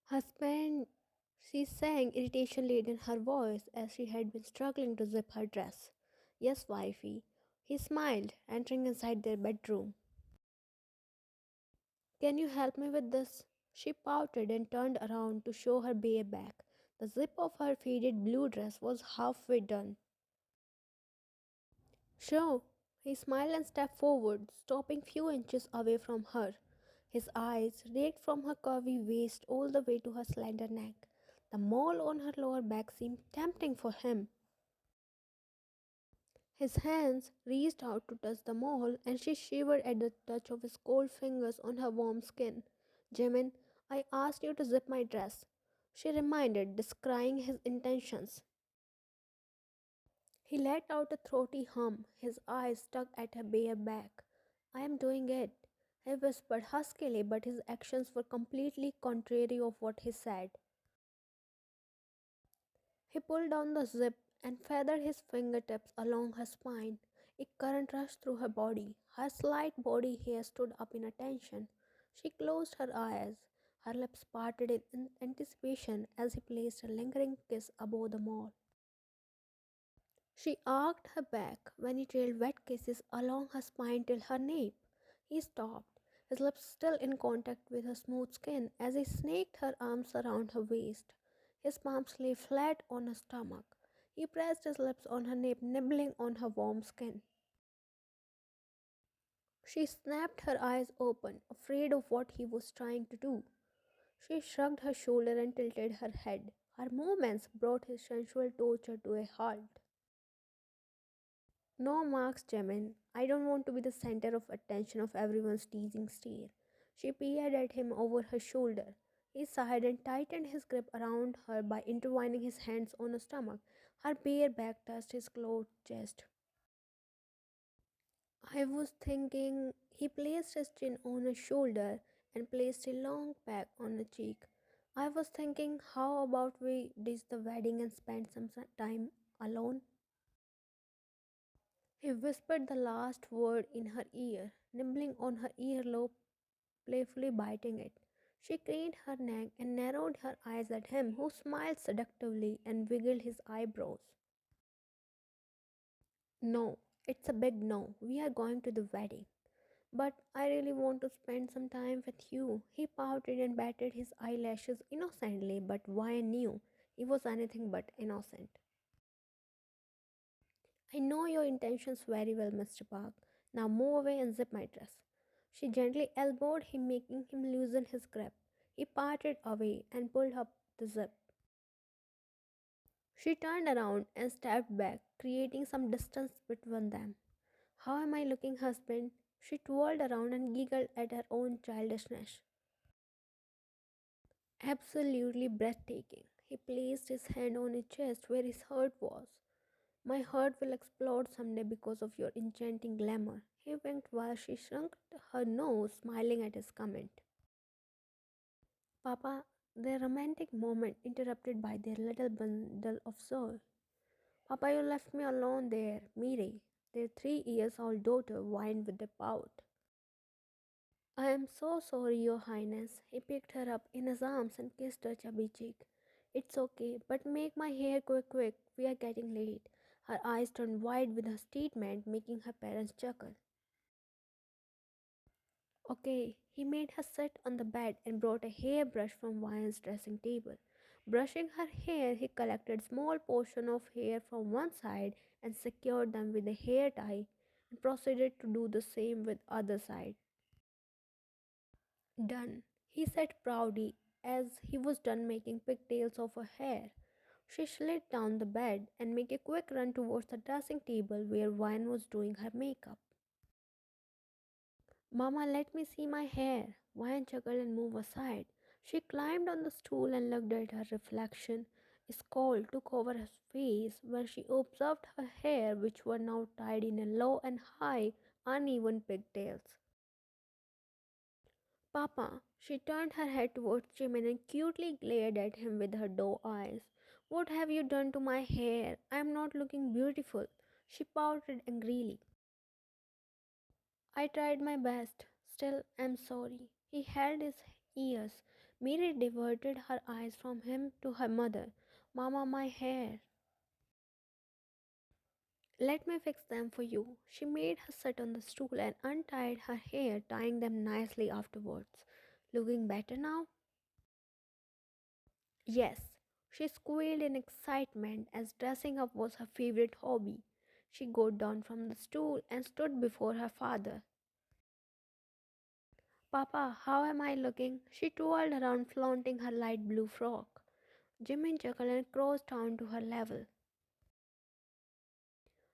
Husband, she sang, irritation laden in her voice as she had been struggling to zip her dress. Yes, wifey. He smiled, entering inside their bedroom. Can you help me with this? She pouted and turned around to show her bare back. The zip of her faded blue dress was halfway done. Sure. He smiled and stepped forward, stopping few inches away from her. His eyes raked from her curvy waist all the way to her slender neck. The mole on her lower back seemed tempting for him. His hands reached out to touch the mole, and she shivered at the touch of his cold fingers on her warm skin. Jimin, I asked you to zip my dress. She reminded, descrying his intentions. He let out a throaty hum, his eyes stuck at her bare back. I am doing it, he whispered huskily, but his actions were completely contrary of what he said. He pulled down the zip and feathered his fingertips along her spine. A current rushed through her body. Her slight body hair stood up in attention. She closed her eyes, her lips parted in anticipation as he placed a lingering kiss above the mole. She arched her back when he trailed wet kisses along her spine till her nape. He stopped, his lips still in contact with her smooth skin as he snaked her arms around her waist. His palms lay flat on her stomach. He pressed his lips on her nape, nibbling on her warm skin. She snapped her eyes open, afraid of what he was trying to do. She shrugged her shoulder and tilted her head. Her movements brought his sensual torture to a halt. No marks, Jimin. I don't want to be the center of attention of everyone's teasing stare. She peered at him over her shoulder. He sighed and tightened his grip around her by intertwining his hands on her stomach. Her bare back touched his clothed chest. I was thinking. He placed his chin on her shoulder and placed a long peck on her cheek. I was thinking, how about we ditch the wedding and spend some time alone? He whispered the last word in her ear, nibbling on her earlobe, playfully biting it. She craned her neck and narrowed her eyes at him, who smiled seductively and wiggled his eyebrows. No, it's a big no. We are going to the wedding. But I really want to spend some time with you. He pouted and batted his eyelashes innocently, but Wyan knew he was anything but innocent. I know your intentions very well, Mr. Park. Now move away and zip my dress. She gently elbowed him, making him loosen his grip. He parted away and pulled up the zip. She turned around and stepped back, creating some distance between them. How am I looking, husband? She twirled around and giggled at her own childishness. Absolutely breathtaking. He placed his hand on his chest where his heart was. My heart will explode someday because of your enchanting glamour. He winked while she shrunk her nose, smiling at his comment. Papa, their romantic moment interrupted by their little bundle of soul. Papa, you left me alone there, Miri. Their 3 years old daughter whined with a pout. I am so sorry, Your Highness. He picked her up in his arms and kissed her chubby cheek. It's okay, but make my hair quick, quick. We are getting late. Her eyes turned wide with her statement, making her parents chuckle. Okay, he made her sit on the bed and brought a hairbrush from Vian's dressing table. Brushing her hair, he collected small portion of hair from one side and secured them with a hair tie and proceeded to do the same with other side. Done, he said proudly as he was done making pigtails of her hair. She slid down the bed and made a quick run towards the dressing table where Vine was doing her makeup. Mama, let me see my hair. Vine chuckled and moved aside. She climbed on the stool and looked at her reflection. A scowl took over her face when she observed her hair, which were now tied in a low and high, uneven pigtails. Papa, she turned her head towards Jimin and cutely glared at him with her doe eyes. What have you done to my hair? I am not looking beautiful. She pouted angrily. I tried my best. Still, I'm sorry. He held his ears, Miri diverted her eyes from him to her mother. Mama, my hair. Let me fix them for you. She made her sit on the stool and untied her hair, tying them nicely afterwards. Looking better now? Yes, she squealed in excitement as dressing up was her favorite hobby. She got down from the stool and stood before her father. Papa, how am I looking? She twirled around, flaunting her light blue frock. Jimin chuckled and crouched down to her level.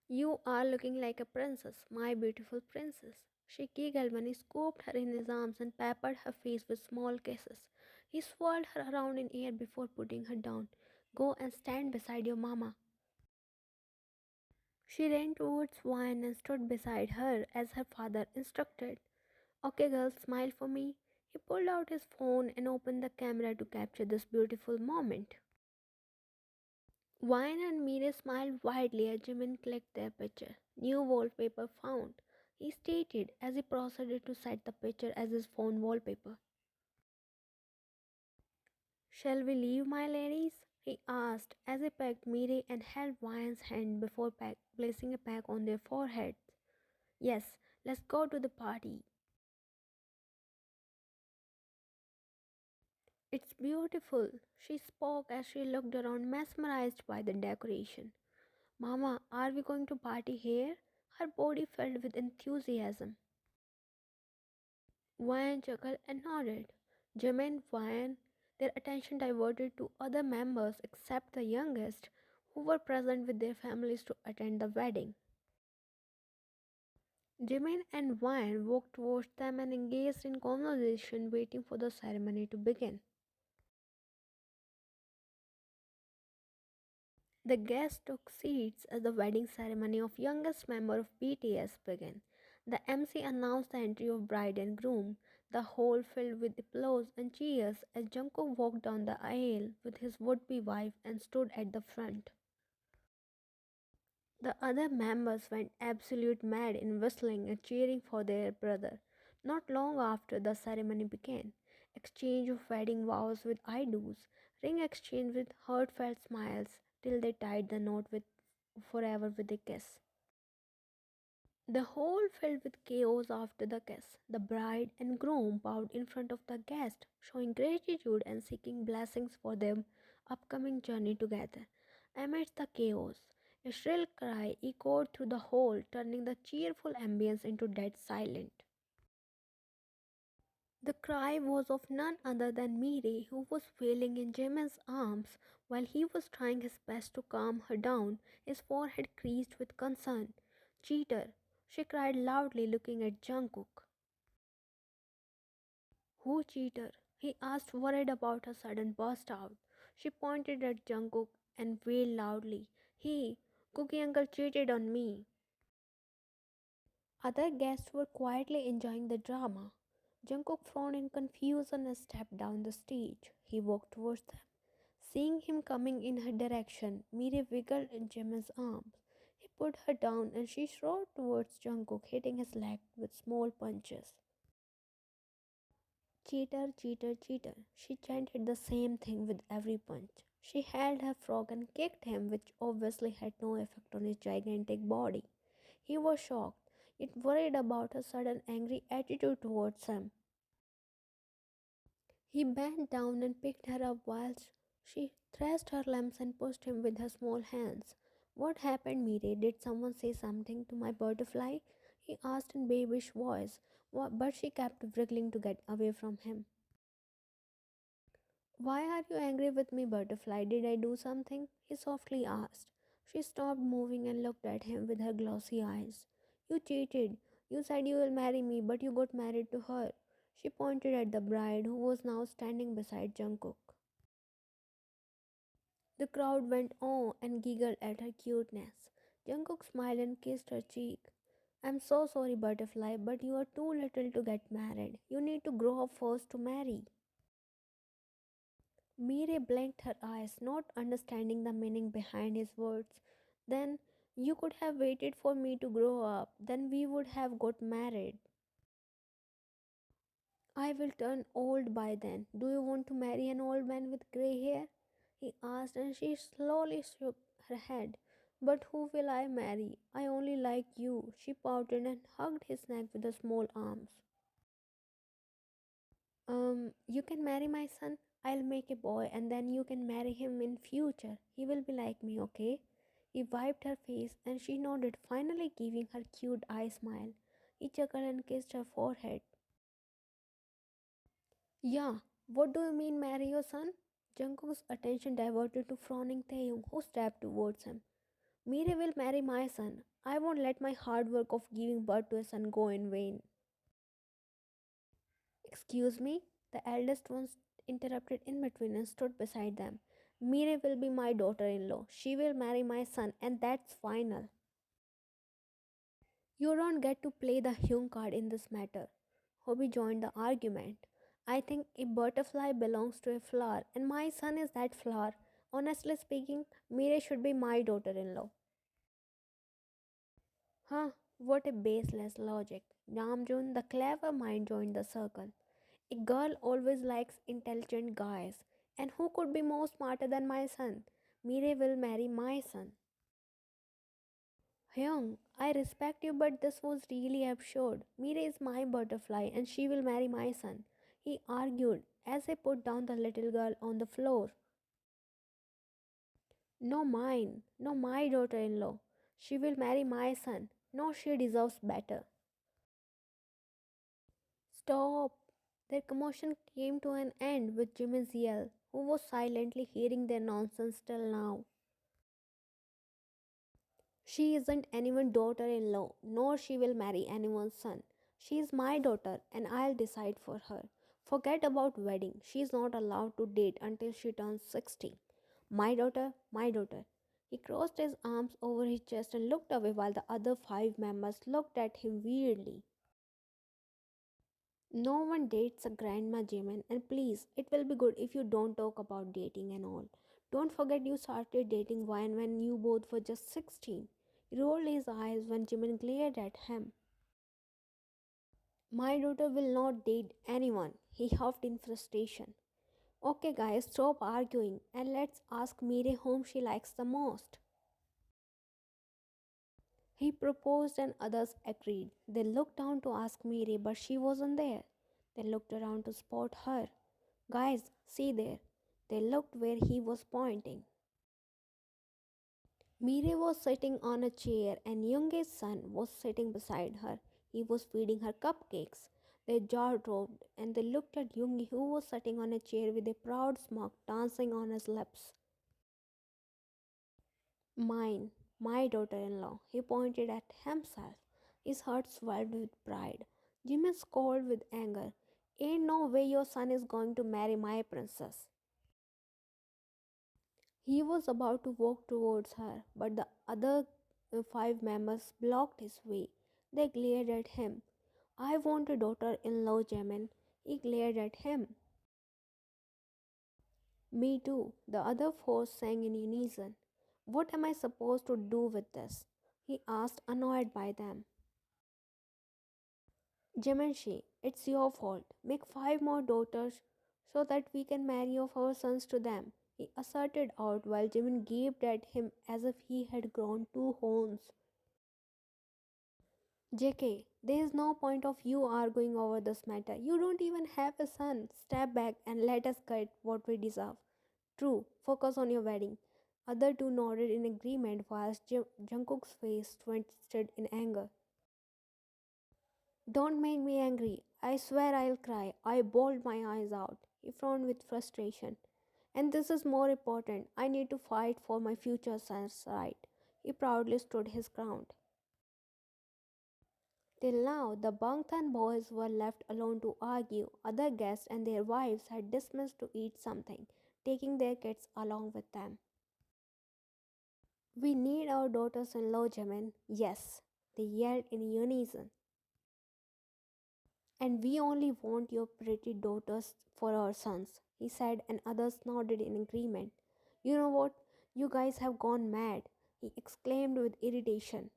You are looking like a princess, my beautiful princess. She giggled when he scooped her in his arms and peppered her face with small kisses. He swirled her around in air before putting her down. Go and stand beside your mama. She ran towards Vine and stood beside her as her father instructed. Okay, girls, smile for me. He pulled out his phone and opened the camera to capture this beautiful moment. Vine and Mire smiled widely as Jimin clicked their picture. New wallpaper found, he stated as he proceeded to set the picture as his phone wallpaper. Shall we leave, my ladies? He asked as he pecked Mire and held Vine's hand before placing a peck on their foreheads. Yes, let's go to the party. It's beautiful, she spoke as she looked around, mesmerized by the decoration. Mama, are we going to party here? Her body filled with enthusiasm. Wyan chuckled and nodded. Jimin, Wyan, their attention diverted to other members except the youngest, who were present with their families to attend the wedding. Jimin and Wyan walked towards them and engaged in conversation, waiting for the ceremony to begin. The guests took seats as the wedding ceremony of youngest member of BTS began. The MC announced the entry of bride and groom. The hall filled with applause and cheers as Jungkook walked down the aisle with his would-be wife and stood at the front. The other members went absolute mad in whistling and cheering for their brother. Not long after the ceremony began, exchange of wedding vows with I do's, ring exchange with heartfelt smiles till they tied the knot with forever with a kiss. The hall filled with chaos after the kiss. The bride and groom bowed in front of the guest, showing gratitude and seeking blessings for their upcoming journey together. Amidst the chaos, a shrill cry echoed through the hall, turning the cheerful ambience into dead silence. The cry was of none other than Miri, who was wailing in Jimin's arms while he was trying his best to calm her down, his forehead creased with concern. Cheater, she cried loudly, looking at Jungkook. Who cheater? He asked, worried about her sudden burst out. She pointed at Jungkook and wailed loudly. He, Cookie Uncle cheated on me. Other guests were quietly enjoying the drama. Jungkook frowned in confusion and stepped down the stage. He walked towards them. Seeing him coming in her direction, Miri wiggled in Jimin's arms. He put her down and she strode towards Jungkook, hitting his leg with small punches. Cheater, cheater, cheater. She chanted the same thing with every punch. She held her frog and kicked him, which obviously had no effect on his gigantic body. He was shocked, yet worried about her sudden angry attitude towards him. He bent down and picked her up whilst she thrashed her limbs and pushed him with her small hands. What happened, Mire? Did someone say something to my butterfly? He asked in babyish voice, but she kept wriggling to get away from him. Why are you angry with me, butterfly? Did I do something? He softly asked. She stopped moving and looked at him with her glossy eyes. You cheated. You said you will marry me, but you got married to her. She pointed at the bride, who was now standing beside Jungkook. The crowd went on and giggled at her cuteness. Jungkook smiled and kissed her cheek. I'm so sorry, butterfly, but you are too little to get married. You need to grow up first to marry. Mire blinked her eyes, not understanding the meaning behind his words. Then you could have waited for me to grow up. Then we would have got married. I will turn old by then. Do you want to marry an old man with grey hair? He asked, and she slowly shook her head. But who will I marry? I only like you. She pouted and hugged his neck with her small arms. You can marry my son. I'll make a boy and then you can marry him in future. He will be like me, okay? He wiped her face and she nodded, finally giving her cute eye smile. He chuckled and kissed her forehead. Yeah, what do you mean marry your son? Jungkook's attention diverted to frowning Taeyong, who stepped towards him. Mire will marry my son. I won't let my hard work of giving birth to a son go in vain. Excuse me? The eldest one interrupted in between and stood beside them. Mire will be my daughter in law. She will marry my son, and that's final. You don't get to play the Hyung card in this matter. Hobie joined the argument. I think a butterfly belongs to a flower, and my son is that flower. Honestly speaking, Mire should be my daughter in law. Huh, what a baseless logic. Namjoon, the clever mind, joined the circle. A girl always likes intelligent guys, and who could be more smarter than my son? Mire will marry my son. Hyung, I respect you, but this was really absurd. Mire is my butterfly, and she will marry my son. He argued as he put down the little girl on the floor. No, mine. No, my daughter in law. She will marry my son. No, she deserves better. Stop! Their commotion came to an end with Jimin's yell, who was silently hearing their nonsense till now. She isn't anyone's daughter in law, nor she will marry anyone's son. She is my daughter, and I'll decide for her. Forget about wedding. She is not allowed to date until she turns 60. My daughter, my daughter. He crossed his arms over his chest and looked away while the other five members looked at him weirdly. No one dates a grandma, Jimin, and please, it will be good if you don't talk about dating and all. Don't forget you started dating when you both were just 16. He rolled his eyes when Jimin glared at him. My daughter will not date anyone, he huffed in frustration. Okay, guys, stop arguing and let's ask Mire whom she likes the most. He proposed and others agreed. They looked down to ask Miri, but she wasn't there. They looked around to spot her. Guys, see there. They looked where he was pointing. Miri was sitting on a chair and Younge's son was sitting beside her. He was feeding her cupcakes. Their jaw dropped and they looked at Yoongi who was sitting on a chair with a proud smirk dancing on his lips. Mine, my daughter in law. He pointed at himself. His heart swelled with pride. Jimmy scolded with anger. Ain't no way your son is going to marry my princess. He was about to walk towards her, but the other five members blocked his way. They glared at him. I want a daughter in law, Jimin. He glared at him. Me too, the other four sang in unison. What am I supposed to do with this? He asked, annoyed by them. Jiminshi, it's your fault. Make five more daughters so that we can marry off our sons to them. He asserted out while Jimin gaped at him as if he had grown two horns. JK, there is no point of you arguing over this matter. You don't even have a son. Step back and let us get what we deserve. True, focus on your wedding. Other two nodded in agreement whilst Jungkook's face twisted in anger. Don't make me angry. I swear I'll cry. I bawled my eyes out. He frowned with frustration. And this is more important. I need to fight for my future son's right. He proudly stood his ground. Till now, the Bangtan boys were left alone to argue. Other guests and their wives had dismissed to eat something, taking their kids along with them. We need our daughters-in-law, Jimin. Yes, they yelled in unison. And we only want your pretty daughters for our sons, he said, and others nodded in agreement. You know what? You guys have gone mad, he exclaimed with irritation.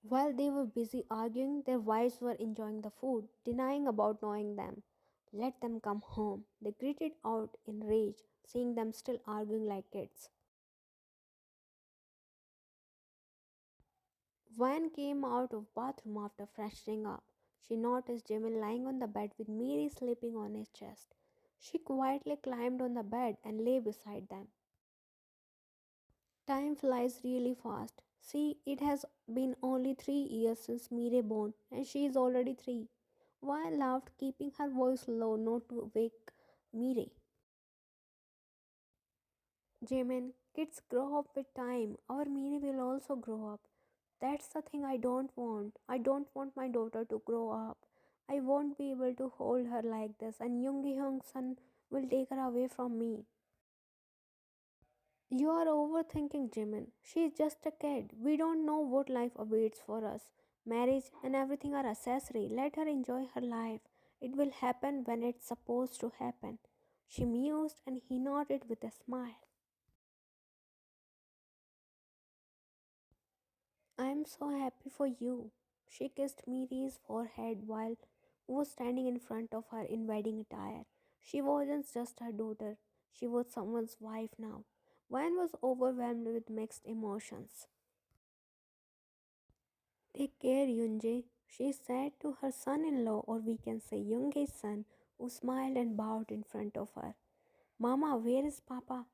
While they were busy arguing, their wives were enjoying the food, denying about knowing them. Let them come home. They gritted out in rage, seeing them still arguing like kids. Van came out of bathroom after freshening up. She noticed Jimin lying on the bed with Miri sleeping on his chest. She quietly climbed on the bed and lay beside them. Time flies really fast. See, it has been only 3 years since Mire born, and she is already 3. Van laughed, keeping her voice low not to wake Mire. Jimin, kids grow up with time. Our Mire will also grow up. That's the thing I don't want. I don't want my daughter to grow up. I won't be able to hold her like this, and Yoongi Hyung's son will take her away from me. You are overthinking, Jimin. She is just a kid. We don't know what life awaits for us. Marriage and everything are accessory. Let her enjoy her life. It will happen when it's supposed to happen. She mused and he nodded with a smile. I am so happy for you. She kissed Miri's forehead while was standing in front of her in wedding attire. She wasn't just her daughter. She was someone's wife now. Wan was overwhelmed with mixed emotions. Take care, Yunje, she said to her son in law, or we can say Yunge's son, who smiled and bowed in front of her. Mama, where is Papa?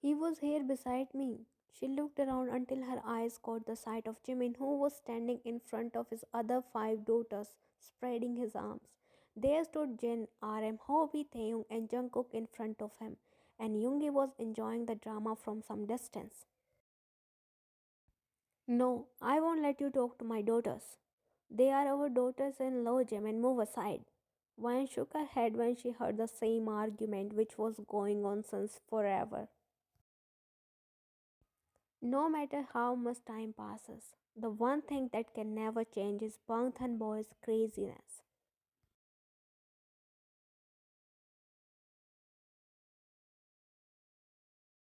He was here beside me. She looked around until her eyes caught the sight of Jimin, who was standing in front of his other 5 daughters, spreading his arms. There stood Jin, RM, Hobi, Taeyong, and Jungkook in front of him, and Yoongi was enjoying the drama from some distance. No, I won't let you talk to my daughters. They are our daughters in law, Jim, and move aside. Wan shook her head when she heard the same argument which was going on since forever. No matter how much time passes, the one thing that can never change is Bangtan boy's craziness.